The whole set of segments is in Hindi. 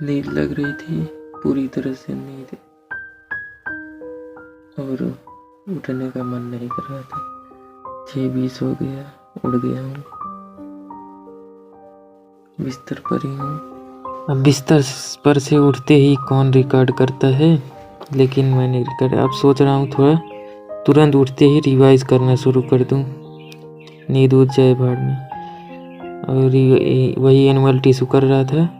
नींद लग रही थी, पूरी तरह से नींद, और उठने का मन नहीं कर रहा था। 6:20 हो गया, उठ गया हूँ, बिस्तर पर ही हूँ। अब बिस्तर पर से उठते ही कौन रिकॉर्ड करता है, लेकिन मैंने रिकॉर्ड अब सोच रहा हूँ थोड़ा तुरंत उठते ही रिवाइज करना शुरू कर दूँ, नींद उठ जाए भाड़ में। और वही एनिमल टिश्यू कर रहा था,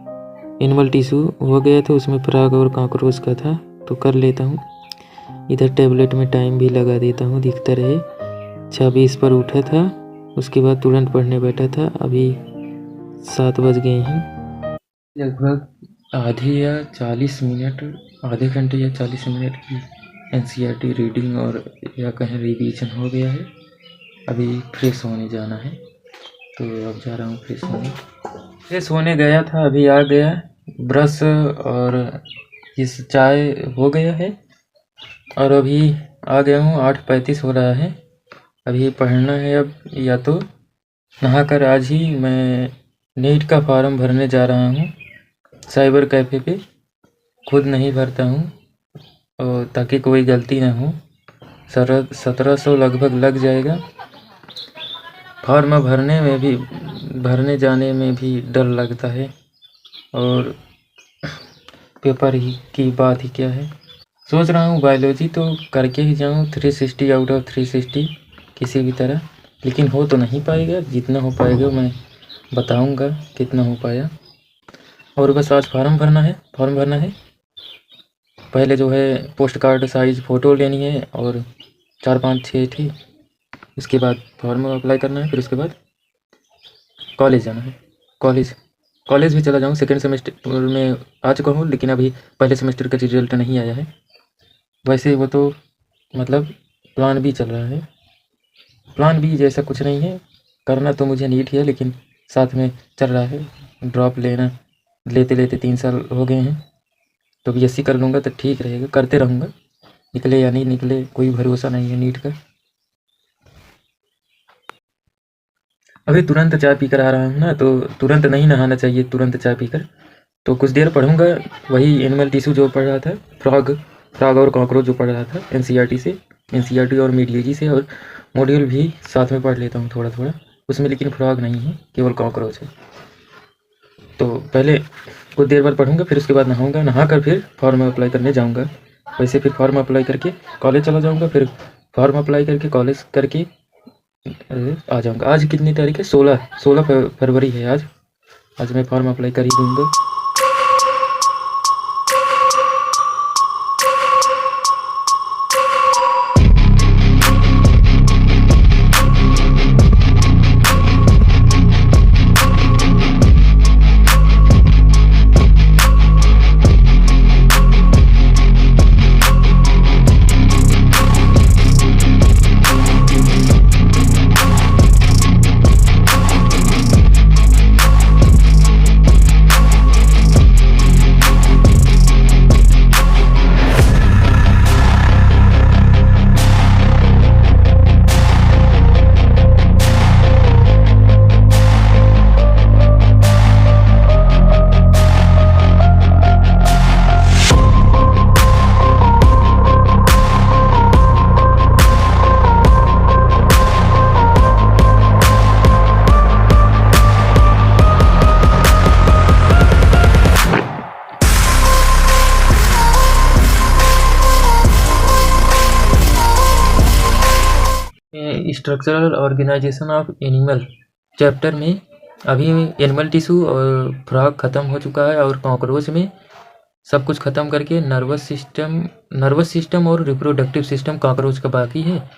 एनिमल टिश्यू हो गया था, उसमें फ्रॉग और कॉकरोच का था, तो कर लेता हूँ। इधर टैबलेट में टाइम भी लगा देता हूँ, दिखता रहे। 6:20 पर उठा था, उसके बाद तुरंत पढ़ने बैठा था। अभी 7 बज गए हैं। लगभग आधे घंटे या 40 मिनट की एनसीईआरटी रीडिंग और या कहें रिवीजन हो गया है। अभी फ्रेश होने जाना है, तो अब जा रहा हूँ फ्रेश होने गया था, अभी आ गया। ब्रश और इस चाय हो गया है, और अभी आ गया हूँ। 8:35 हो रहा है। अभी पढ़ना है अब, या तो नहाकर आज ही मैं नीट का फॉर्म भरने जा रहा हूँ साइबर कैफ़े पे। खुद नहीं भरता हूँ, और ताकि कोई गलती ना हो। 1700 लगभग लग जाएगा। फॉर्म भरने जाने में भी डर लगता है, और पेपर ही की बात ही क्या है। सोच रहा हूँ बायोलॉजी तो करके ही जाऊँ, 360 आउट ऑफ 360 किसी भी तरह, लेकिन हो तो नहीं पाएगा। जितना हो पाएगा मैं बताऊँगा कितना हो पाया। और बस आज फॉर्म भरना है। पहले जो है पोस्ट कार्ड साइज़ फ़ोटो लेनी है, और 4-5-6 थी। उसके बाद फॉर्म अप्लाई करना है, फिर उसके बाद कॉलेज जाना है। कॉलेज भी चला जाऊँ। सेकेंड सेमेस्टर में आ चुका हूँ, लेकिन अभी पहले सेमेस्टर का रिजल्ट नहीं आया है। वैसे वो तो मतलब प्लान बी चल रहा है। प्लान बी जैसा कुछ नहीं है, करना तो मुझे नीट ही है, लेकिन साथ में चल रहा है ड्रॉप लेते 3 साल हो गए हैं। तो बीएससी कर लूँगा तो ठीक रहेगा, करते रहूँगा। निकले या नहीं निकले कोई भरोसा नहीं है नीट का। अभी तुरंत चाय पीकर आ रहा हूँ ना, तो तुरंत नहीं नहाना चाहिए, तुरंत चाय पीकर। तो कुछ देर पढ़ूँगा, वही एनिमल टिश्यू जो पढ़ रहा था, फ्रॉग और कॉकरोच जो पढ़ रहा था एनसीईआरटी और मीडिएजी से, और मॉड्यूल भी साथ में पढ़ लेता हूँ थोड़ा थोड़ा उसमें, लेकिन फ्रॉग नहीं है, केवल कॉकरोच है। तो पहले कुछ देर बाद पढ़ूँगा, फिर उसके बाद नहाऊँगा, नहाकर फिर फॉर्म अप्लाई करने जाऊँगा। वैसे फिर फॉर्म अप्लाई करके कॉलेज चला जाऊँगा, फिर फॉर्म अप्लाई करके कॉलेज करके आ जाऊँगा। आज कितनी तारीख है? 16 फरवरी है आज मैं फॉर्म अप्लाई कर ही दूँगा। Structural organisation of animal chapter में अभी एनिमल टिश्यू और फ्रॉग ख़त्म हो चुका है, और कॉकरोच में सब कुछ ख़त्म करके नर्वस सिस्टम और रिप्रोडक्टिव सिस्टम कॉकरोच का बाकी है।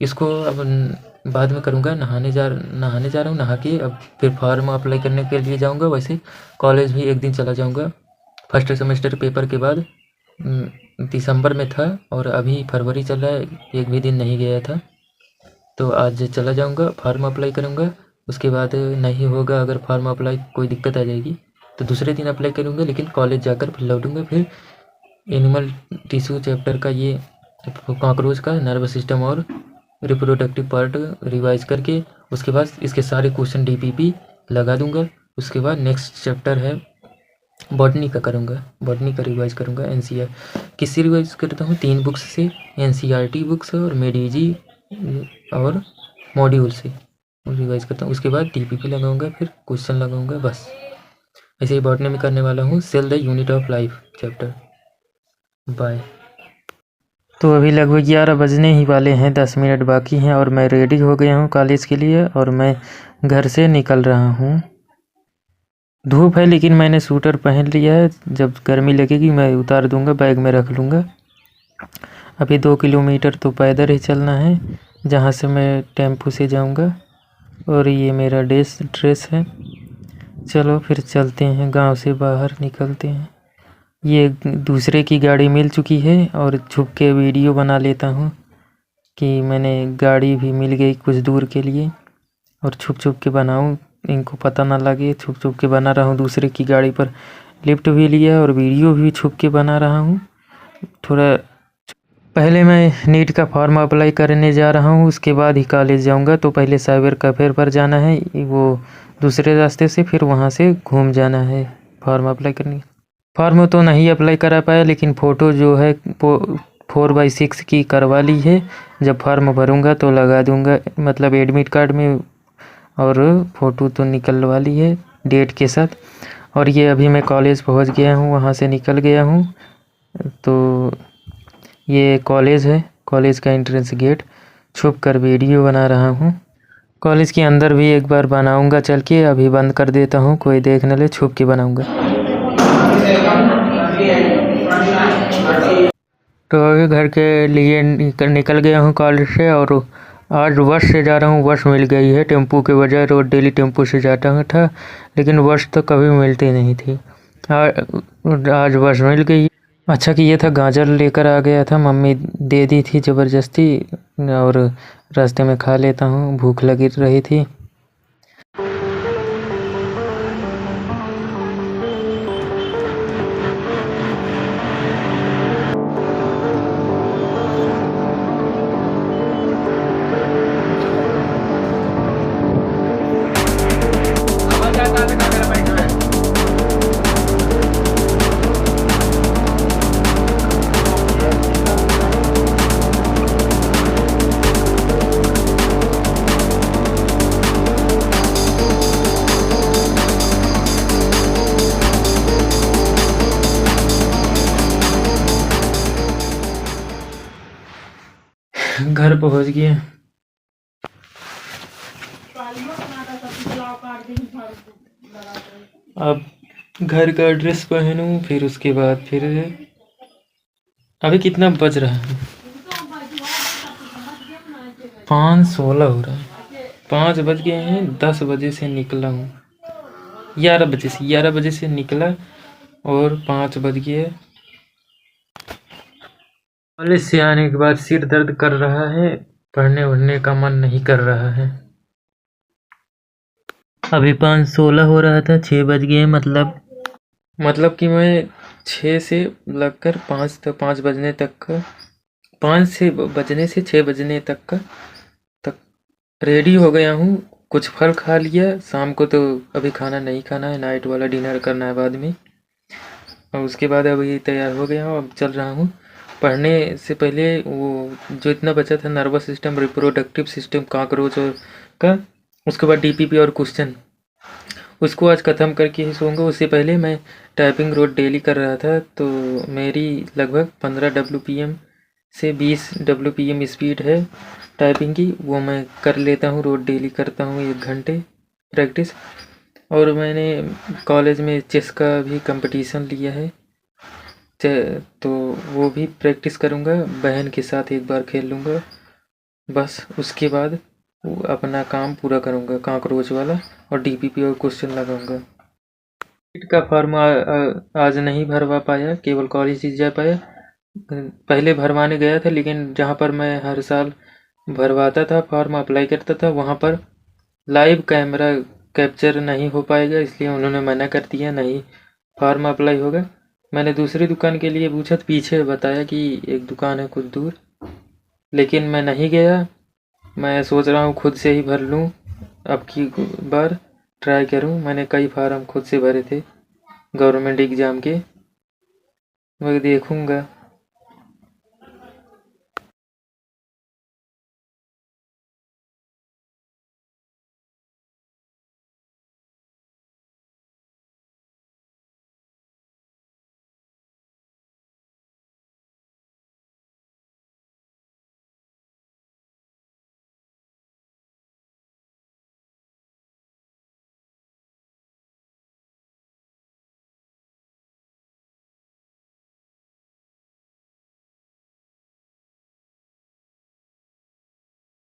इसको अब बाद में करूँगा। नहाने जा रहा हूँ, नहा के अब फिर फॉर्म अप्लाई करने के लिए जाऊँगा। वैसे कॉलेज भी एक दिन चला जाऊँगा। फर्स्ट सेमेस्टर पेपर के बाद दिसंबर में था, और अभी फरवरी चल रहा है, एक भी दिन नहीं गया था। तो आज चला जाऊँगा, फॉर्म अप्लाई करूँगा। उसके बाद नहीं होगा, अगर फॉर्म अप्लाई कोई दिक्कत आ जाएगी तो दूसरे दिन अप्लाई करूँगा, लेकिन कॉलेज जाकर फिर लौटूँगा। फिर एनिमल टिश्यू चैप्टर का ये कॉकरोच का नर्वस सिस्टम और रिप्रोडक्टिव पार्ट रिवाइज करके उसके बाद इसके सारे क्वेश्चन डीपीपी लगा दूँगा। उसके बाद नेक्स्ट चैप्टर है बॉटनी का करूँगा, बॉटनी का रिवाइज़ करूँगा। एनसीईआर किससे रिवाइज़ करता हूँ? 3 बुक्स से, एनसीईआरटी बुक्स और मेडीजी और मॉड्यूल से रिवाइज़ करता हूँ। उसके बाद टीपीपी लगाऊँगा, फिर क्वेश्चन लगाऊँगा, बस। ऐसे ही बॉटनी में करने वाला हूँ cell the unit of life chapter. Bye. तो अभी लगभग 11 बजने ही वाले हैं, 10 मिनट बाकी हैं और मैं रेडी हो गया हूँ कॉलेज के लिए और मैं घर से निकल रहा हूँ। धूप है लेकिन मैंने स्वेटर पहन लिया है, जब गर्मी लगेगी मैं उतार दूंगा, बैग में रख लूँगा। अभी 2 किलोमीटर तो पैदल ही चलना है, जहाँ से मैं टेम्पो से जाऊँगा। और ये मेरा ड्रेस है। चलो फिर चलते हैं, गांव से बाहर निकलते हैं। ये दूसरे की गाड़ी मिल चुकी है और छुप के वीडियो बना लेता हूँ कि मैंने गाड़ी भी मिल गई कुछ दूर के लिए, और छुप छुप के बनाऊँ, इनको पता ना लगे। छुप छुप के बना रहा हूँ, दूसरे की गाड़ी पर लिफ्ट भी लिया और वीडियो भी छुप के बना रहा हूँ। थोड़ा पहले मैं नीट का फॉर्म अप्लाई करने जा रहा हूँ, उसके बाद ही कॉलेज जाऊँगा। तो पहले साइबर कैफे पर जाना है, वो दूसरे रास्ते से, फिर वहाँ से घूम जाना है फॉर्म अप्लाई करने। फॉर्म तो नहीं अप्लाई करा पाया, लेकिन फ़ोटो जो है 4x6 की करवा ली है। जब फॉर्म भरूँगा तो लगा दूँगा, मतलब एडमिट कार्ड में, और फ़ोटो तो निकलवा ली है डेट के साथ। और ये अभी मैं कॉलेज पहुँच गया हूँ, वहाँ से निकल गया हूँ। तो ये कॉलेज है, कॉलेज का एंट्रेंस गेट। छुप कर वीडियो बना रहा हूँ। कॉलेज के अंदर भी एक बार बनाऊँगा चल के, अभी बंद कर देता हूँ, कोई देख न ले, छुप के बनाऊँगा। तो अभी घर के लिए निकल गया हूँ कॉलेज से, और आज बस से जा रहा हूँ। बस मिल गई है, टेम्पो के बजाय रोज डेली टेम्पो से जाता था, लेकिन बस तो कभी मिलती नहीं थी। आज बस मिल गई। अच्छा कि ये था, गाजर लेकर आ गया था, मम्मी दे दी थी ज़बरदस्ती, और रास्ते में खा लेता हूँ, भूख लगी रही थी। घर पहुंच गए। अब घर का ड्रेस पहनूं, फिर उसके बाद फिर अभी कितना बज रहा है? 5:16 हो रहा है। 5 बज गए हैं। 10 बजे से निकला हूँ, 11 बजे से निकला और 5 बज गए। कॉलेज से आने के बाद सिर दर्द कर रहा है, पढ़ने वढ़ने का मन नहीं कर रहा है। अभी 5:16 हो रहा था, 6 बज गए। मतलब कि मैं 6 से लगकर 5 बजने तक का, 5 से बजने से 6 बजने तक रेडी हो गया हूँ। कुछ फल खा लिया, शाम को तो अभी खाना नहीं खाना है, नाइट वाला डिनर करना है बाद में। और उसके बाद अभी तैयार हो गया हूँ, अब चल रहा हूँ। पढ़ने से पहले वो जो इतना बचा था, nervous system, reproductive system, cockroach का, उसके बाद डीपीपी और क्वेश्चन, उसको आज ख़त्म करके ही सोऊंगा। उससे पहले मैं टाइपिंग रोज डेली कर रहा था, तो मेरी लगभग 15 WPM से 20 WPM स्पीड है टाइपिंग की, वो मैं कर लेता हूँ, रोज डेली करता हूँ 1 घंटे प्रैक्टिस। और मैंने कॉलेज में चेस का भी कंपटीशन लिया है, तो वो भी प्रैक्टिस करूँगा, बहन के साथ एक बार खेल लूँगा, बस। उसके बाद वो अपना काम पूरा करूँगा, कॉकरोच वाला, और डीपीपी और क्वेश्चन लगाऊँगा। नीट का फॉर्म आज नहीं भरवा पाया, केवल कॉलेज ही जा पाया। पहले भरवाने गया था, लेकिन जहाँ पर मैं हर साल भरवाता था, फॉर्म अप्लाई करता था, वहाँ पर लाइव कैमरा कैप्चर नहीं हो पाएगा, इसलिए उन्होंने मना कर दिया, नहीं फॉर्म अप्लाई होगा। मैंने दूसरी दुकान के लिए पूछा, तो पीछे बताया कि एक दुकान है कुछ दूर, लेकिन मैं नहीं गया। मैं सोच रहा हूँ खुद से ही भर लूँ, अब की बार ट्राई करूँ। मैंने कई फार्म खुद से भरे थे, गवर्नमेंट एग्ज़ाम के, मैं देखूँगा।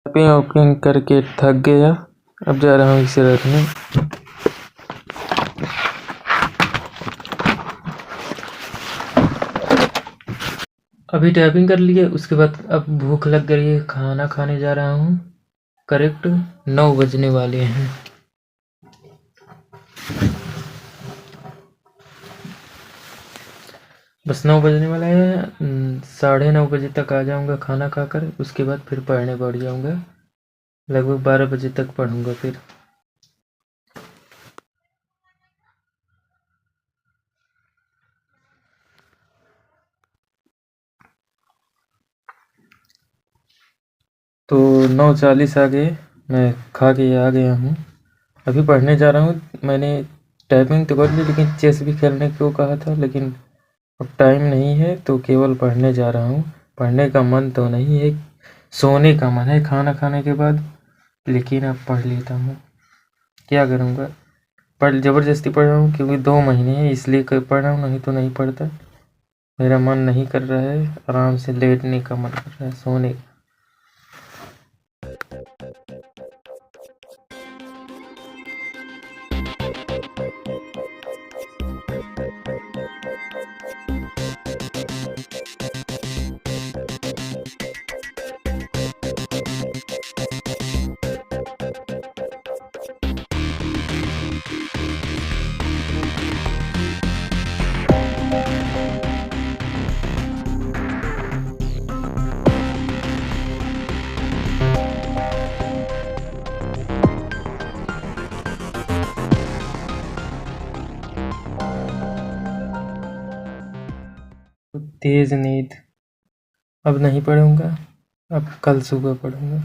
ओपनिंग करके थक गया, अब जा रहा हूँ इसे रखने। अभी टाइपिंग कर लिए, उसके बाद अब भूख लग गई है, खाना खाने जा रहा हूँ। करेक्ट 9 बजने वाले हैं। बस 9 बजने वाला है, 9:30 बजे तक आ जाऊँगा खाना खाकर। उसके बाद फिर पढ़ने बैठ जाऊँगा, लगभग 12 बजे तक पढ़ूँगा फिर। तो 9:40 आ गए, मैं खा के आ गया हूँ, अभी पढ़ने जा रहा हूँ। मैंने टाइपिंग तो कर ली, लेकिन चेस भी खेलने को कहा था, लेकिन अब टाइम नहीं है तो केवल पढ़ने जा रहा हूँ। पढ़ने का मन तो नहीं है, सोने का मन है खाना खाने के बाद, लेकिन अब पढ़ लेता हूँ, क्या करूँगा। ज़बरदस्ती पढ़ रहा हूँ क्योंकि 2 महीने हैं, इसलिए पढ़ रहा हूँ, नहीं तो नहीं पढ़ता। मेरा मन नहीं कर रहा है, आराम से लेटने का मन कर रहा है, सोने का। तेज नींद, अब नहीं पढ़ूंगा, अब कल सुबह पढ़ूंगा।